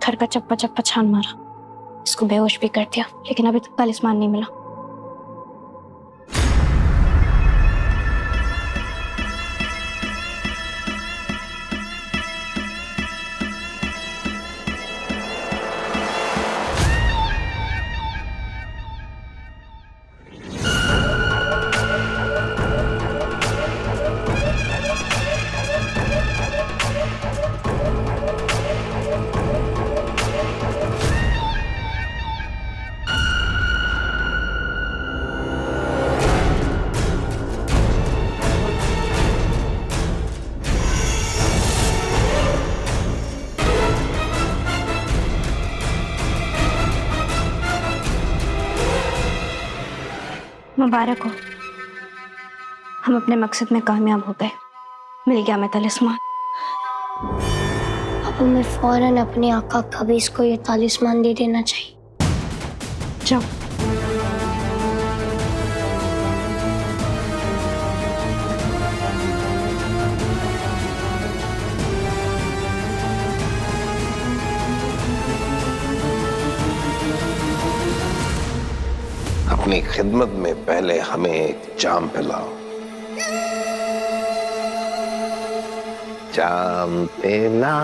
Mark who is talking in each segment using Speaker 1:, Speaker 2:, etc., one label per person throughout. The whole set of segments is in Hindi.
Speaker 1: पत्थर का चप्पा चप्पा छान मारा, इसको बेहोश भी कर दिया, लेकिन अभी तक तालिस्मान नहीं मिला। मुबारक हो, हम अपने मकसद में कामयाब हो गए। मिल गया हमें तालिस्मान।
Speaker 2: अब हमें फौरन अपने आका खबीस को ये तालिस्मान दे देना चाहिए।
Speaker 1: जाओ।
Speaker 3: अपनी खिदमत में पहले हमें एक जाम पिलाओ। जाम पिला।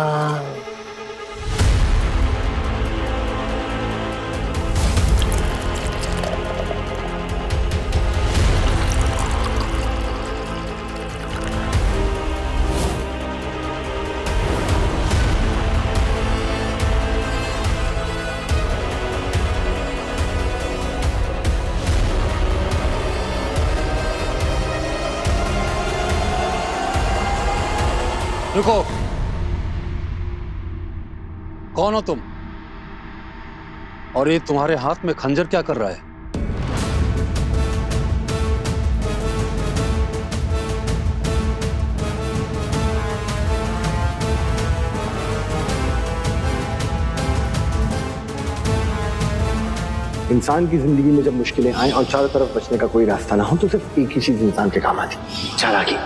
Speaker 4: रुको, कौन हो तुम? और ये तुम्हारे हाथ में खंजर क्या कर रहा है?
Speaker 5: इंसान की जिंदगी में जब मुश्किलें आए और चारों तरफ बचने का कोई रास्ता ना हो तो सिर्फ एक ही चीज इंसान के काम आती, चालाकी।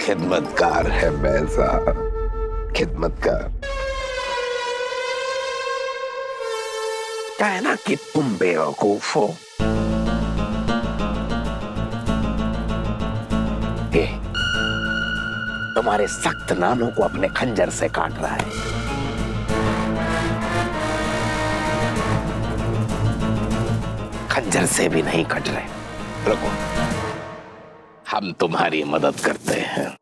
Speaker 3: खिदमतकार है बैजा, खिदमतकार। क्या है ना कि तुम बेवकूफ हो। ये तुम्हारे सख्त नानों को अपने खंजर से काट रहा है। खंजर से भी नहीं कट रहे। रुको, हम तुम्हारी मदद करते हैं।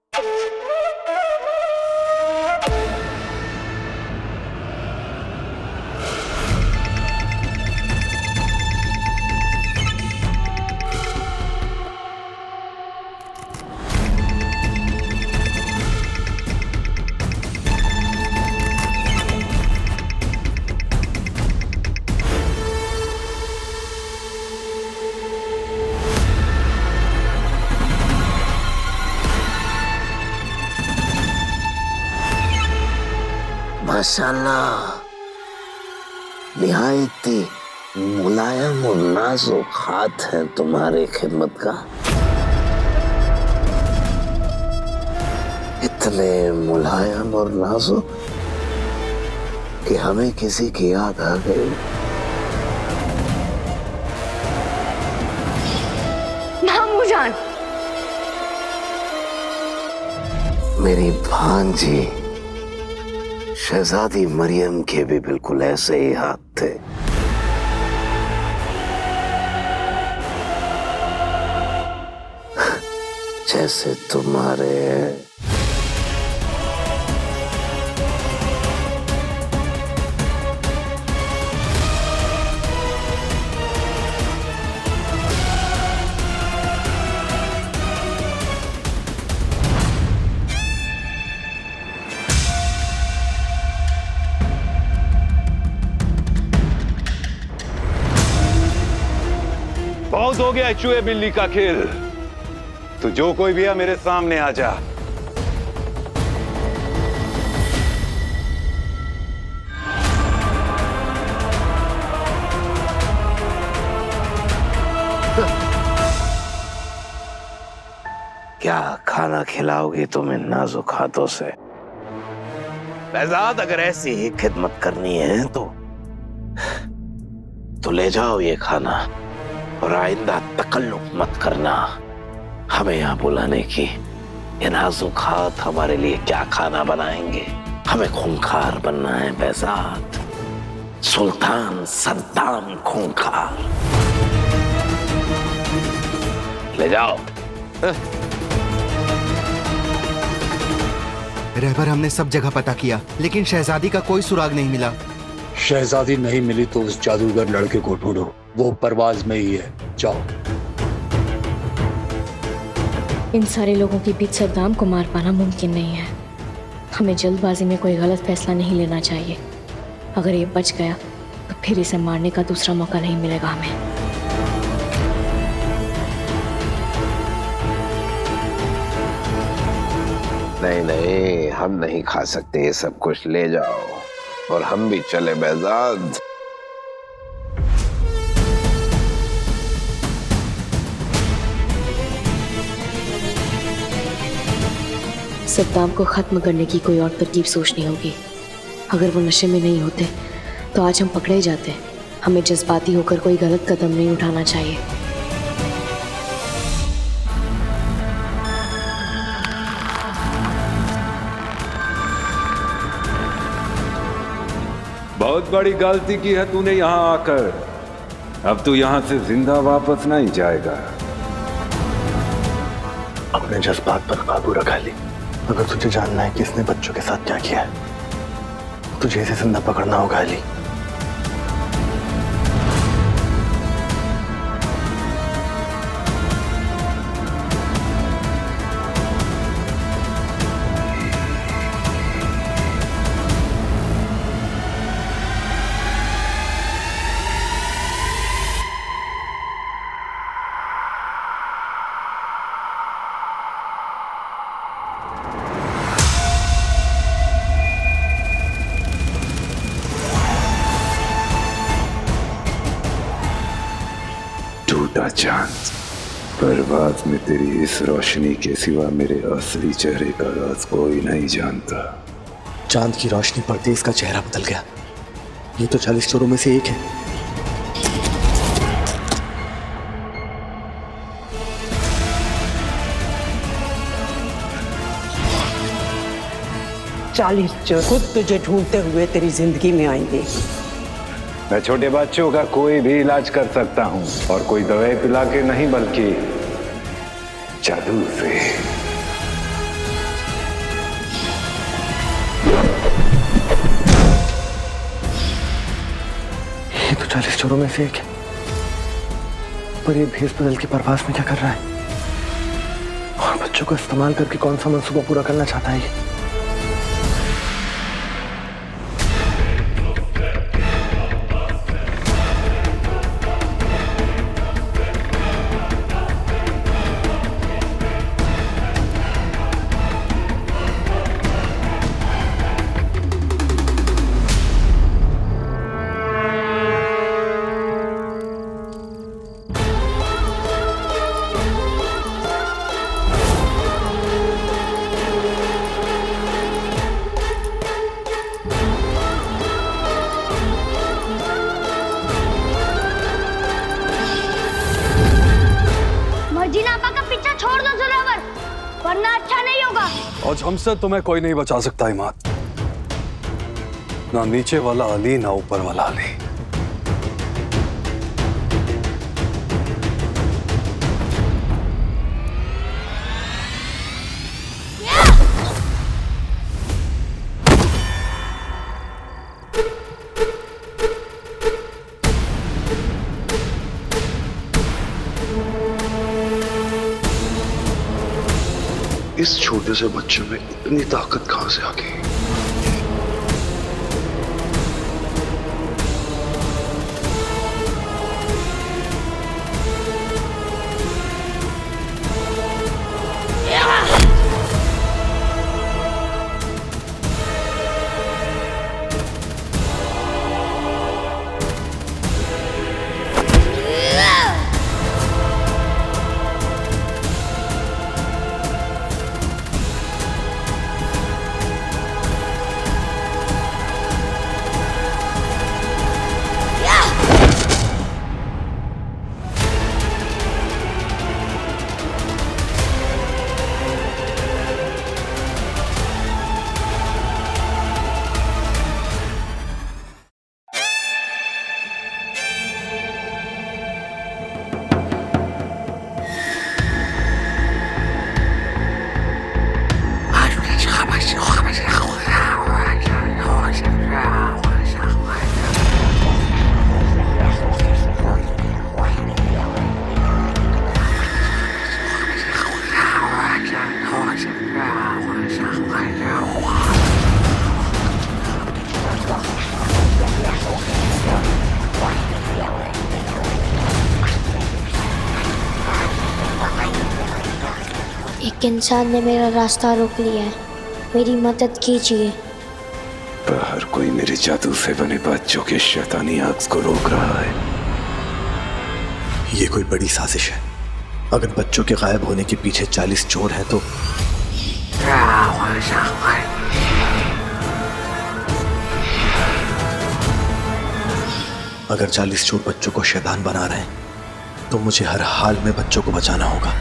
Speaker 3: माशाल्लाह, निहायत मुलायम और नाजुक हाथ है तुम्हारे खिदमत का। इतने मुलायम और नाजुक कि हमें किसी की याद आ गई।
Speaker 1: मामू जान,
Speaker 3: मेरी भांजी शहजादी मरियम के भी बिल्कुल ऐसे ही हाथ थे। जैसे तुम्हारे।
Speaker 6: बहुत हो गया चूहे बिल्ली का खेल। तो जो कोई भी है मेरे सामने आ जा।
Speaker 3: क्या खाना खिलाओगी तुम इन नाजुक हाथों से? बेजाद, अगर ऐसी ही खिदमत करनी है तो ले जाओ ये खाना, और आइंदा तकल्लुफ मत करना हमें यहाँ बुलाने की। ये नाजुक हाथ हमारे लिए क्या खाना बनाएंगे? हमें खूंखार बनना है बेजाद, सुल्तान सद्दाम खूंखार। ले जाओ।
Speaker 7: रहबर, हमने सब जगह पता किया लेकिन शहजादी का कोई सुराग नहीं मिला।
Speaker 4: शहजादी नहीं मिली तो उस जादूगर लड़के को ढूंढो, वो परवाज में ही है। जाओ।
Speaker 8: इन सारे लोगों के बीच सद्दाम को मार पाना मुमकिन नहीं है। हमें जल्दबाजी में कोई गलत फैसला नहीं लेना चाहिए। अगर ये बच गया तो फिर इसे मारने का दूसरा मौका नहीं मिलेगा हमें।
Speaker 3: नहीं नहीं, हम नहीं खा सकते ये सब कुछ। ले जाओ और हम भी चले बेजाद।
Speaker 8: सद्दाम को खत्म करने की कोई और तरकीब सोचनी होगी। अगर वो नशे में नहीं होते तो आज हम पकड़े जाते। हमें जज्बाती होकर कोई गलत कदम नहीं उठाना चाहिए।
Speaker 6: बहुत बड़ी गलती की है तूने यहाँ आकर। अब तू यहाँ से जिंदा वापस नहीं जाएगा।
Speaker 5: अपने जज्बात पर काबू रखा ली। अगर तुझे जानना है कि इसने बच्चों के साथ क्या किया है, तुझे इसे जिंदा पकड़ना होगा अली।
Speaker 6: टूटा चांद, परवाज में तेरी इस रोशनी के सिवा मेरे असली चेहरे का राज कोई नहीं जानता।
Speaker 5: चांद की रोशनी पड़ते इसका चेहरा बदल गया। ये तो 40 चोरों में से एक है।
Speaker 9: चालीस चोर खुद तुझे ढूंढते हुए तेरी जिंदगी में आएंगे।
Speaker 6: मैं छोटे बच्चों का कोई भी इलाज कर सकता हूँ, और कोई दवाई पिला के नहीं बल्कि जादू से।
Speaker 5: ये तो 40 चोरों में से एक है, पर ये भेष बदल के परवास में क्या कर रहा है? और बच्चों को इस्तेमाल करके कौन सा मंसूबा पूरा करना चाहता है ये?
Speaker 2: वरना अच्छा नहीं होगा।
Speaker 4: आज हमसे तुम्हें कोई नहीं बचा सकता इमाद। ना नीचे वाला अली, ना ऊपर वाला अली।
Speaker 10: इस छोटे से बच्चे में इतनी ताकत कहां से आ गई?
Speaker 2: एक इंसान ने मेरा रास्ता रोक लिया है, मेरी मदद कीजिए।
Speaker 6: बाहर कोई मेरे जादू से बने बच्चों के शैतानी आग को रोक रहा है।
Speaker 5: ये कोई बड़ी साजिश है। अगर बच्चों के गायब होने के पीछे 40 चोर हैं तो अगर 40 चोर बच्चों को शैतान बना रहे हैं तो मुझे हर हाल में बच्चों को बचाना होगा।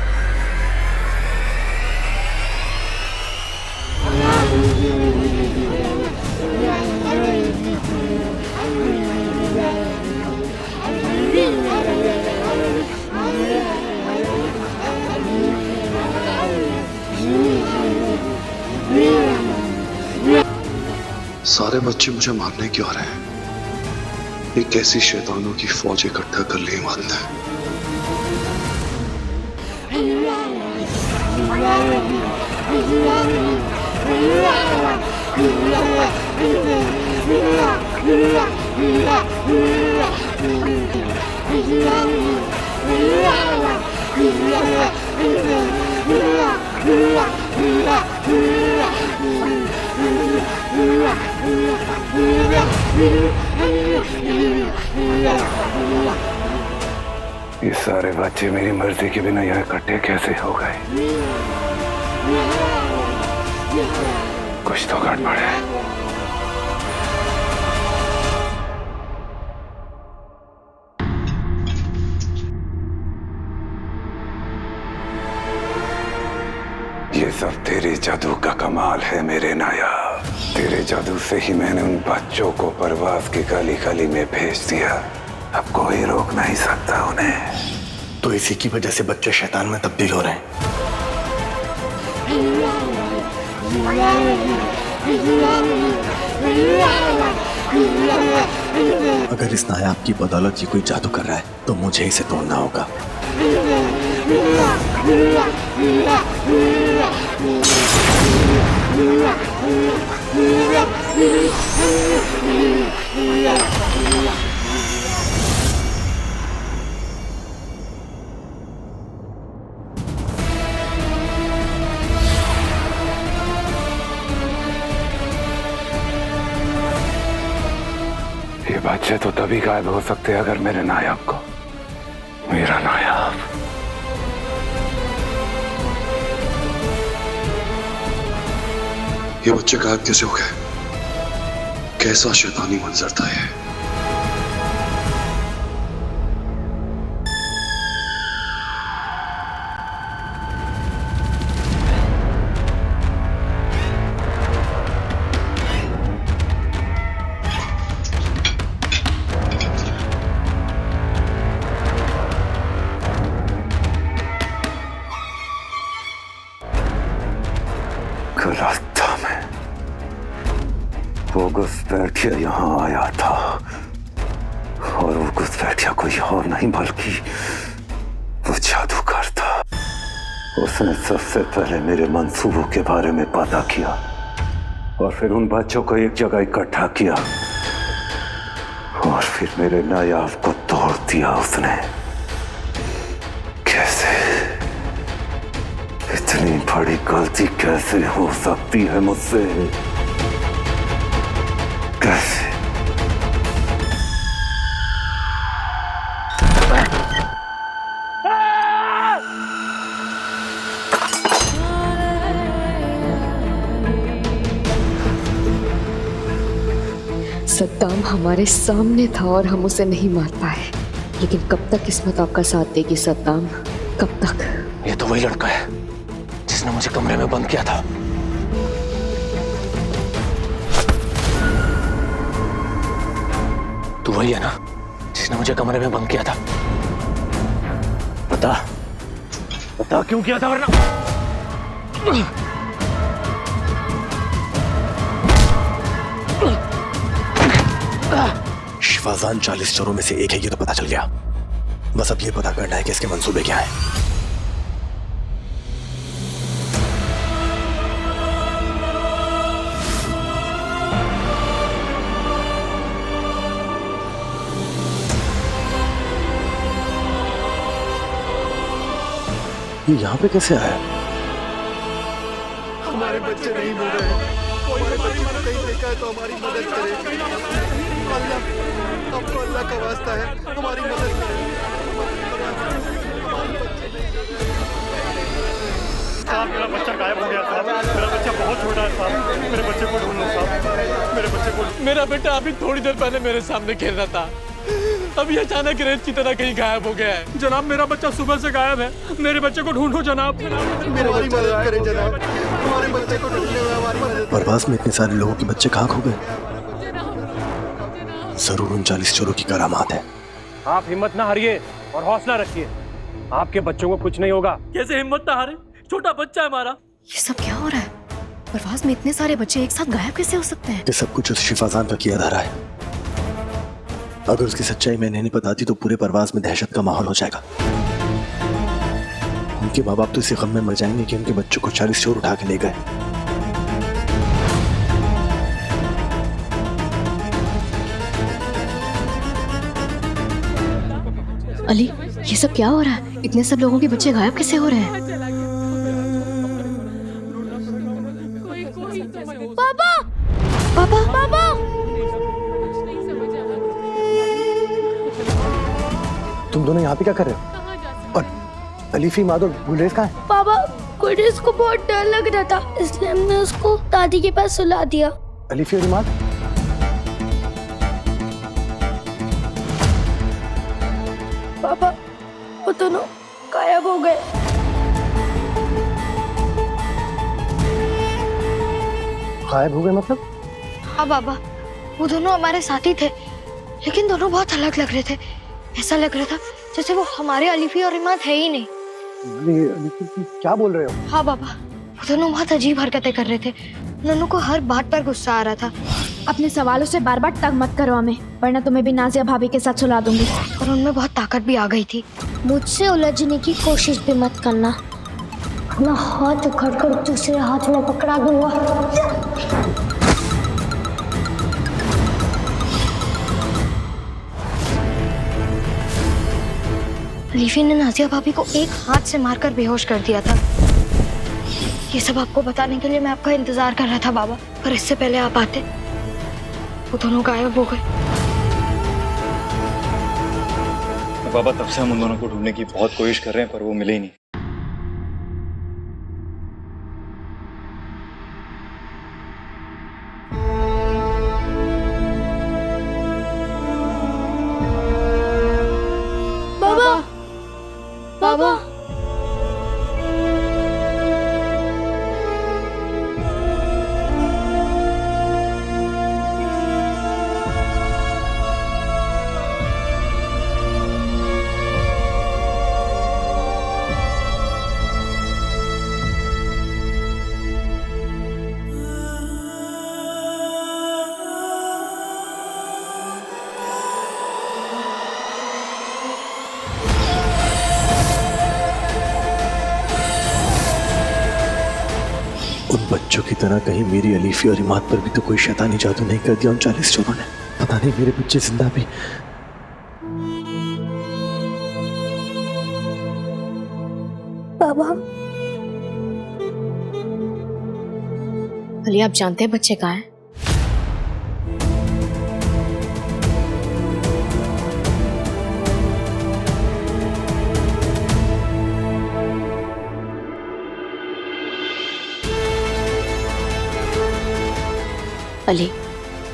Speaker 10: सारे बच्चे मुझे मारने क्यों आ रहे हैं? ये कैसी शैतानों की फौज इकट्ठा कर ली ईमान ने?
Speaker 6: ये सारे बच्चे मेरी मर्जी के बिना यहाँ इकट्ठे कैसे हो गए? कुछ तो गड़बड़ है। ये सब तेरे जादू का कमाल है मेरे नायाब। तेरे जादू से ही मैंने उन बच्चों को परवास की गली गली में भेज दिया। अब कोई रोक नहीं सकता उन्हें।
Speaker 5: तो इसी की वजह से बच्चे शैतान में तब्दील हो रहे हैं। अगर इस नायाब की बदौलत ये कोई जादू कर रहा है तो मुझे इसे तोड़ना होगा।
Speaker 6: ये बच्चे तो तभी गायब हो सकते हैं अगर मेरे नायाब को, मेरा नायाब,
Speaker 10: ये बच्चे गायब कैसे हो गए? कैसा शैतानी मंजर था ये?
Speaker 6: गलत था मैं। वो घुसपैठिया यहाँ आया था और वो घुसपैठिया कोई और नहीं बल्कि वो जादूगर था। उसने सबसे पहले मेरे मंसूबों के बारे में पता किया और फिर उन बच्चों को एक जगह इकट्ठा किया और फिर मेरे नायाब को तोड़ दिया उसने। कैसे? इतनी बड़ी गलती कैसे हो सकती है मुझसे? कैसे?
Speaker 8: सद्दाम हमारे सामने था और हम उसे नहीं मार पाए, लेकिन कब तक किस्मत आपका साथ देगी सद्दाम? कब तक?
Speaker 3: ये तो वही लड़का है जिसने मुझे कमरे में बंद किया था। तू वही है ना जिसने मुझे कमरे में बंद किया था? बता बता क्यों किया था? वरना
Speaker 5: शिवाजान 40 चोरों में से एक है, ये तो पता चल गया। बस अब ये पता करना है कि इसके मंसूबे क्या हैं। ये यहाँ पे कैसे आया? हमारे बच्चे नहीं मिल रहे हैं। हमारे बच्चे को कहीं देखा है तो हमारी मदद करें। अल्लाह, आपको अल्लाह का वास्ता है, हमारी मदद करें।
Speaker 11: साहब मेरा बच्चा गायब हो गया साहब, मेरा बच्चा बहुत छोटा है साहब, मेरे बच्चे को ढूंढ लो साहब, मेरे बच्चे को। मेरा बेटा अभी थोड़ी देर पहले मेरे सामने खेल रहा था, अभी अचानक रेत की तरह कहीं गायब हो गया है। जनाब मेरा बच्चा सुबह से गायब है, मेरे बच्चे को ढूंढो जनाब।
Speaker 5: हमारी मदद करें जनाब, हमारे बच्चे को ढूंढने में हमारी मदद।
Speaker 12: परवास में इतने सारे लोगों के बच्चे कहाँ खो गए? जरूर उन 40 चोरों की करामात है।
Speaker 11: आप हिम्मत ना हारिए और हौसला रखिए, आपके बच्चों को कुछ नहीं होगा। कैसे हिम्मत ना हारे, छोटा बच्चा है हमारा।
Speaker 8: ये सब क्या हो रहा है? परवास में इतने सारे बच्चे एक साथ गायब कैसे हो सकते हैं?
Speaker 12: ये सब कुछ उस शिफाजान का किया धारा है। अगर उसकी सच्चाई मैं नहीं बताती तो पूरे परवास में दहशत का माहौल हो जाएगा। उनके माँ बाप तो इसी गम में मर जाएंगे कि उनके बच्चों को 40 चोर उठा के ले गए।
Speaker 8: अली, ये सब क्या हो रहा है? इतने सब लोगों के बच्चे गायब कैसे हो रहे हैं?
Speaker 2: पापा, पापा, पापा।
Speaker 5: तुम दोनों यहाँ पे क्या कर रहे हो? और अलीफी माद और गुलेज कहाँ है?
Speaker 2: पापा, गुलेज को बहुत डर लग रहा था, इसलिए हमने उसको दादी के पास सुला दिया।
Speaker 5: अलीफी और इमाद?
Speaker 2: पापा, वो दोनों गायब हो गए।
Speaker 5: गायब हो गए मतलब?
Speaker 2: हाँ बाबा, वो दोनों हमारे साथी थे, लेकिन दोनों बहुत अलग लग रहे थे। ऐसा लग रहा था जैसे वो हमारे अलीफी और इमाद है ही नहीं।
Speaker 5: क्या बोल रहे हो?
Speaker 2: हाँ बाबा, वो दोनों बहुत अजीब हरकतें कर रहे थे। नन्नू को हर बात पर गुस्सा आ रहा था।
Speaker 1: अपने सवालों से बार बार तंग मत करो हमें, वरना तुम्हें भी नाजिया भाभी के साथ सुला दूंगी।
Speaker 2: और उनमें बहुत ताकत भी आ गई थी। मुझसे उलझने की कोशिश भी मत करना, अपना हाथ उखाड़कर दूसरे हाथ में पकड़ा दूंगा। अलीफी ने नाजिया भाभी को एक हाथ से मारकर बेहोश कर दिया था। ये सब आपको बताने के लिए मैं आपका इंतजार कर रहा था बाबा, पर इससे पहले आप आते वो दोनों गायब हो गए।
Speaker 11: बाबा तब से हम उन दोनों को ढूंढने की बहुत कोशिश कर रहे हैं, पर वो मिले ही नहीं।
Speaker 2: बाबा, बाबा,
Speaker 12: उन बच्चों की तरह कहीं मेरी अलीफी और इमाद पर भी तो कोई शैतानी जादू नहीं कर दिया उन 40 चोरों ने? पता नहीं मेरे बच्चे जिंदा भी।
Speaker 2: बाबा,
Speaker 8: अली, आप जानते हैं बच्चे कहाँ हैं? अली,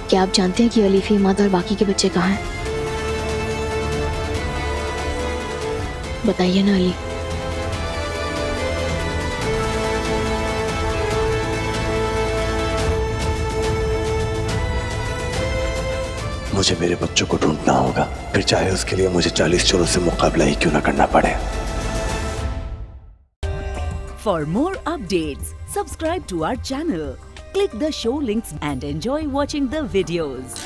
Speaker 8: क्या आप जानते हैं कि अलीफी, इमाद और बाकी के बच्चे कहाँ हैं? बताइए ना अली।
Speaker 12: मुझे मेरे बच्चों को ढूंढना होगा, फिर चाहे उसके लिए मुझे 40 चोरों से मुकाबला ही क्यों ना करना पड़े।
Speaker 13: For more updates, subscribe to our channel, click the show links and enjoy watching the videos.